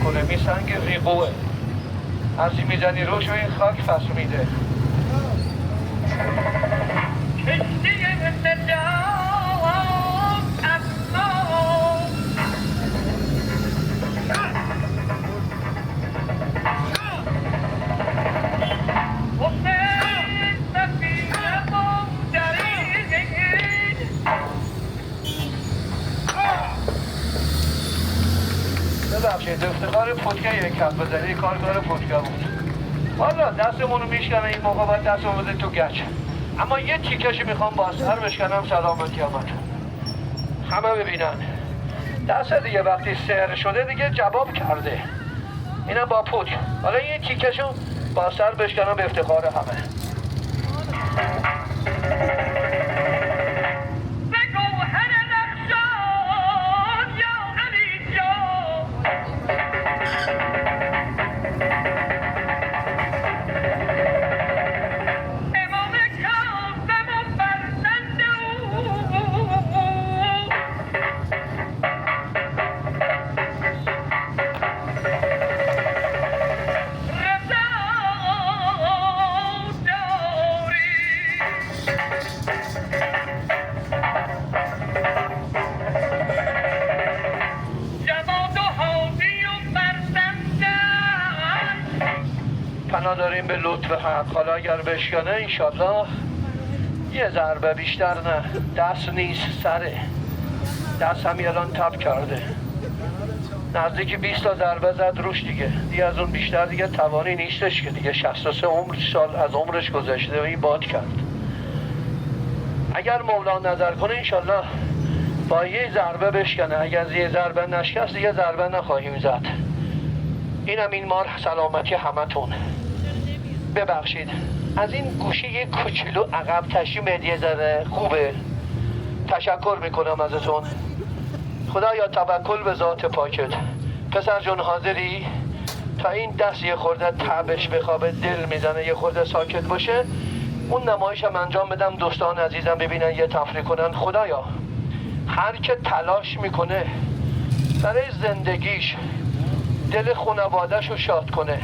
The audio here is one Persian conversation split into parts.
میکنه، میسنگ ریقوه. هرچی میزنی روش و این خاک فصل میده. ببخشید افتخار پودکه یک کف بزنی کارگار پودکه بود. حالا دستمون رو میشکنه این موقع باید دستمون بده تو گچ. اما یه تیکشی میخوام با سر بشکنم سلامتی آمد. همه ببینن دست دیگه وقتی سر شده دیگه جواب کرده. اینم با پودک. حالا یه تیکشو با سر بشکنم به افتخار همه. پناه داریم به لطف حق. حالا اگر بشکنه انشالله یه ضربه بیشتر نه. دست نیست سره. دست هم الان تب کرده. نزدیک 20 تا ضربه زد روش دیگه از اون بیشتر دیگه توانی نیستش که دیگه 63 سال از عمرش گذشته و این باد کرد. اگر مولا نظر کنه انشالله با یه ضربه بشکنه. اگر یه ضربه نشکست دیگه ضربه نخواهیم زد. اینم این مار سلامتی همتون. ببخشید از این گوشه یه کوچولو عقب تشریف یه ذره خوبه. تشکر میکنم ازتون. خدایا توکل به ذات پاکت. پسر جون حاضری؟ تا این دست یه خورده تبش بخوابه دل میزنه یه خورده ساکت باشه اون نمایشم انجام بدم دوستان عزیزم ببینن یه تفریح کنن. خدایا هر که تلاش میکنه برای زندگیش دل خانواده‌ش رو شاد کنه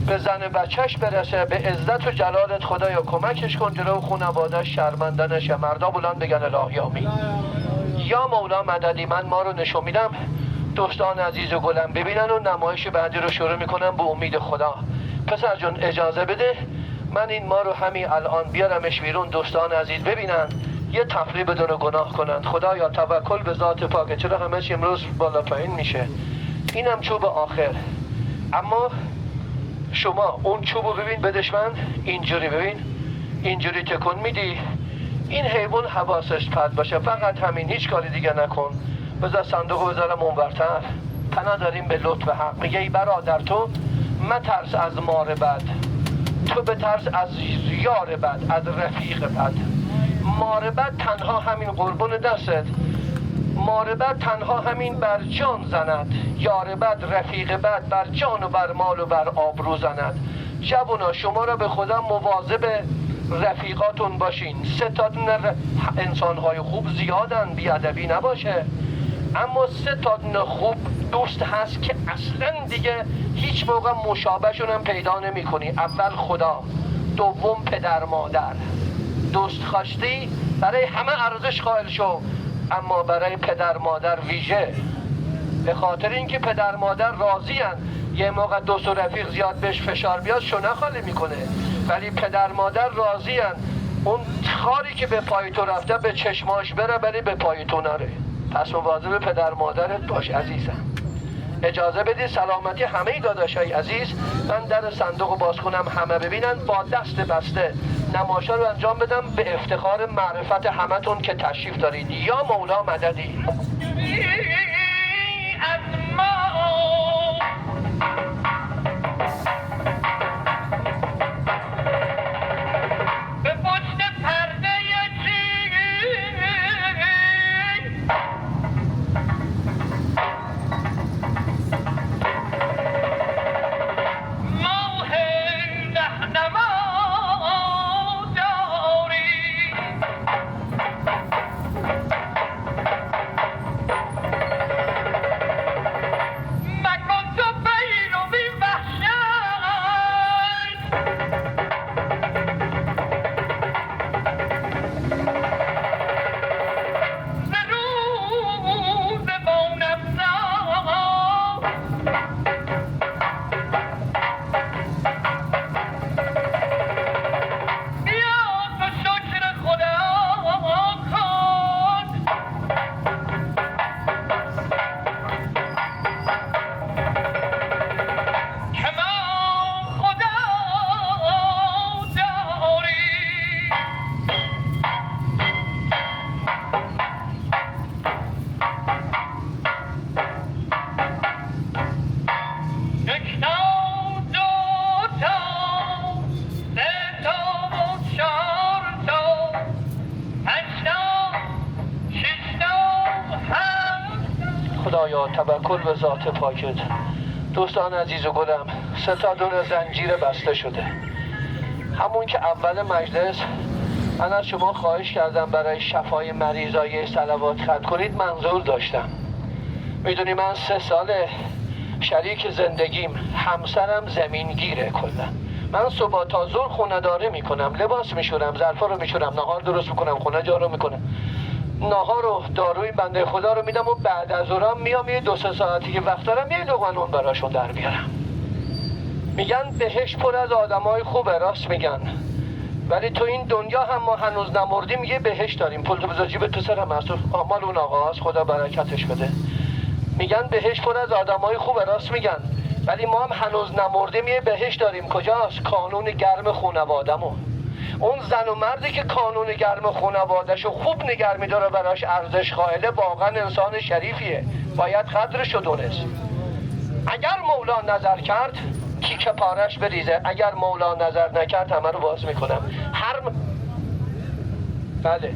به زن بچهش برسه به عزت و جلالت خدایا کمکش کن جلو خانواده‌اش شرمنده نشه. مردا بلند بگن الهی آمین. یا مولا مددی. من ما رو نشون میدم دوستان عزیز و گلم ببینن و نمایش بعدی رو شروع میکنم به امید خدا. پسر جون اجازه بده من این ما رو همین الان بیارمش بیرون دوستان عزیز ببینن یه تفریح بدون گناه کنن. خدایا توکل به ذات پاکه. چرا همش امروز بالا پایین میشه؟ اینم چوب آخر. اما شما اون چوبو ببین به دشمن اینجوری ببین اینجوری تکون میدی این حیوان حواسش پرت باشه. فقط همین هیچ کاری دیگه نکن. بذار صندوقو بذارم اونورتر. پناه داریم به لطف حق. میگه ای برادر تو مترس از مار بد تو بترس از یار بد از رفیق بد. مار بد تنها همین قربون دستت. مار بد تنها همین بر جان زند. یار بد رفیق بد بر جان و بر مال و بر آبرو زند. جوونا شما را به خدا مواظب رفیقاتون باشین. 3 تا انسان‌های خوب زیادن بیادبی نباشه اما 3 تا خوب دوست هست که اصلا دیگه هیچ موقع مشابهشون هم پیدا نمی کنی. اول خدا، دوم پدر مادر. دوست خواستی برای همه ارزش قائل شو اما برای پدر مادر ویژه. به خاطر اینکه پدر مادر راضی‌اند یه موقع دوست و رفیق زیاد بهش فشار بیاد شونه خالی میکنه ولی پدر مادر راضی‌اند اون خاری که به پای تو رفته به چشماش بره ولی به پای تو نره. پس مواظب پدر مادرت باش عزیزم. اجازه بدید سلامتی همه داداشای عزیز من در صندوق باز کنم همه ببینن با دست بسته نمایشا رو انجام بدم به افتخار معرفت همتون که تشریف دارید. یا مولا مددی. توکل به ذات پاکت. دوستان عزیز و گلم، 3 تا دونه زنجیر بسته شده. همون که اول مجلس من از شما خواهش کردم برای شفای مریضای صلوات ختم کنید، منظور داشتم. میدونی من 3 ساله شریک زندگیم همسرم زمینگیره. کلا من صبح تا ظهر خونه داره میکنم، لباس میشورم، ظرفا رو میشورم، نهار درست میکنم، خونه جارو میکنم، نهار رو داروی بنده خدا رو میدم و بعد از ظهرم میام یه 2-3 ساعتی که وقت دارم یه لقمه نون براشون در بیارم. میگن بهشت پر از آدمای خوبه، راست میگن، ولی تو این دنیا هم ما هنوز نمردیم یه بهشت داریم. پول تو بذار جیبت، تو سرم هست، مال اون آقاست، خدا برکتش بده. میگن بهشت پر از آدمای خوبه، راست میگن، ولی ما هم هنوز نمردیم یه بهشت داریم. کجاست؟ کانون گرم خونوادمون. اون زن و مردی که کانون گرم خونوادشو خوب نگر میداره، براش ارزش قائله، واقعا انسان شریفیه، باید قدرشو دونست. اگر مولا نظر کرد تیکه پارش بریزه، اگر مولا نظر نکرد همه رو باز میکنم. بله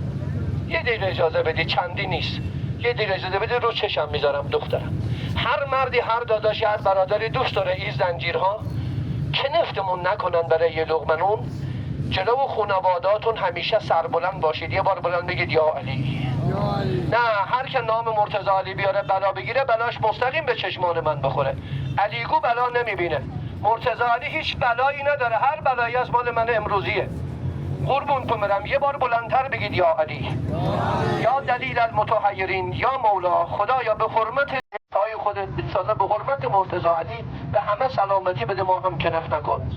یه دقیقه اجازه بدی، چندی نیست، یه دقیقه اجازه بدی، رو چشم میذارم دخترم. هر مردی، هر داداشی، هر برادری دوست داره این زنجیرها که نفتمون نکنن برای یه لقمه نون. جلو خانواده‌هاتون همیشه سربلند باشید، یه بار بلند بگید یا علی. نه، هر که نام مرتضی علی بیاره بلا بگیره، بلاش مستقیم به چشمان من بخوره. علیگو بلا نمیبینه، مرتضی علی هیچ بلایی نداره، هر بلایی از مال من امروزیه. قربون تو برم، یه بار بلندتر بگید یا علی. یا دلیل المتحیرین، یا مولا، خدایا به حرمت های خودت بسازه، به حرمت مرتضی علی به همه سلامتی بده، ما هم کنف نکن.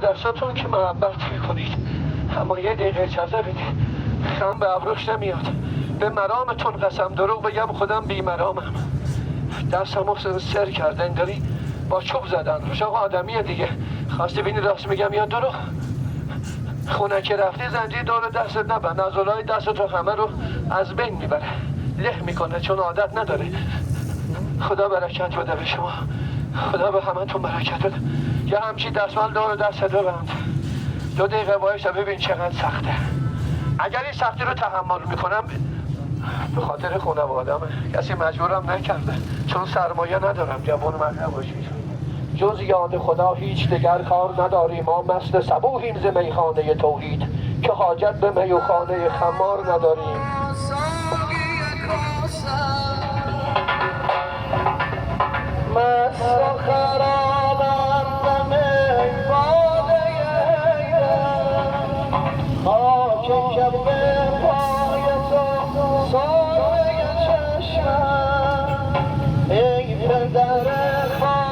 دستاتون که محبت میکنید، اما یه دقیقه اجازه بدید، خم به ابروش نمیاد. به مرامتون قسم، دروغ بگم خودم بی مرامم. دستمو سر کردن داری با چوب زدن روش. آقا آدمیه دیگه، خواستی بینی راست میگم یا دروغ؟ خونه که رفتی زنجیر دور دستت نبند، عضلای دستتو همه رو از بین میبره، له میکنه، چون عادت نداره. خدا برکت بده به شما، خدا به همه تون برکت بده. یه همچی دستمال دور دست دو بند 2 دقیقه وایسا ببین چقدر سخته. اگر این سختی رو تحمل میکنم به خاطر خانواده‌مه، کسی مجبورم نکرده، چون سرمایه ندارم جوان مرد باشی. جز یاد خدا هیچ دگر کار نداریم، ما مست صبوحیم ز میخانه توحید که حاجت به می و خانه خمار نداریم. مست و خرابم زمین باده خاک کف پای تو سایه چشمم ای پدر خاک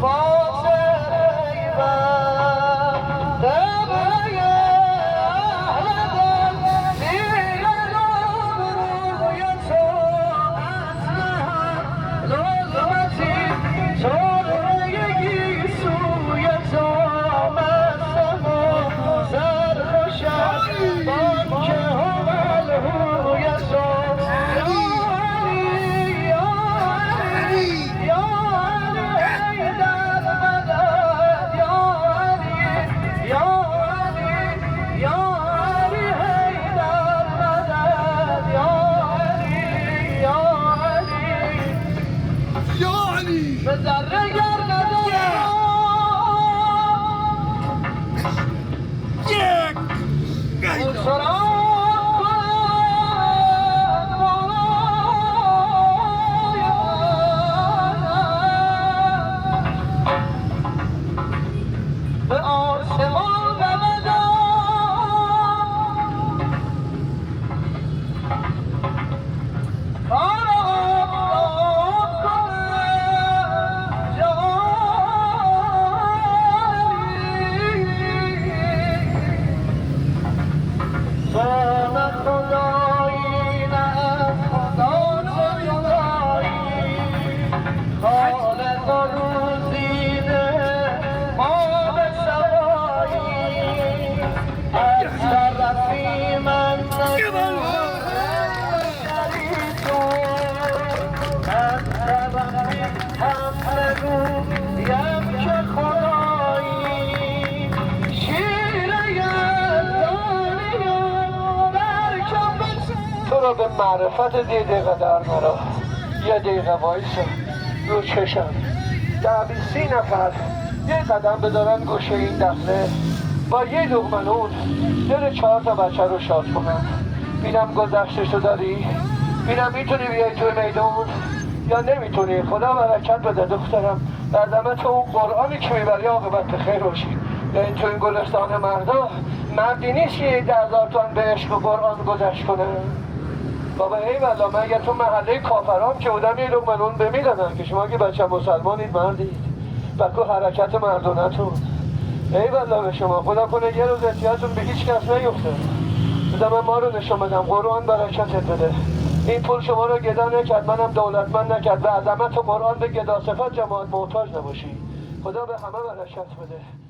واسه غیبم دبه اهل دل زیر روی تو لازمتی چاره سوی تو مستم و سرخوشم بان که هول هوی تو تو رو به معرفت 10 دقیقه در مرا 1 دقیقه وایسا رو چشم 20 نفر یه قدم بدارن گوشه این دخله با یه لقمه نون دل 4 تا بچه رو شاد کنم. بینم گذشتشو داری، بینم میتونی بیای توی میدون یا نمیتونی. خدا برکت بده دخترم، در دمت تو اون قرآنی که میبری عاقبت به خیر باشی. این تو این گلستان مردا مردی نیست که 10,000 تومن به عشق و قرآن گذشت کنه. بابا ای والا مگه تو محله کافرام که بودم یه لقمه نون بمیدن که شما که بچه مسلمانید مردید بکو حرکت مردونتون. ای والا به شما خدا کنه یه روز احتیاجتون به هیچ کس نیفته. بذار من ما رو نشون بدم، قرآن برکتت بده. این پول شما رو گدا نکرد، منم دولتمند نکرد. به عظمت قرآن به گدا صفت جماعت محتاج نباشی. خدا به همه برکت بده.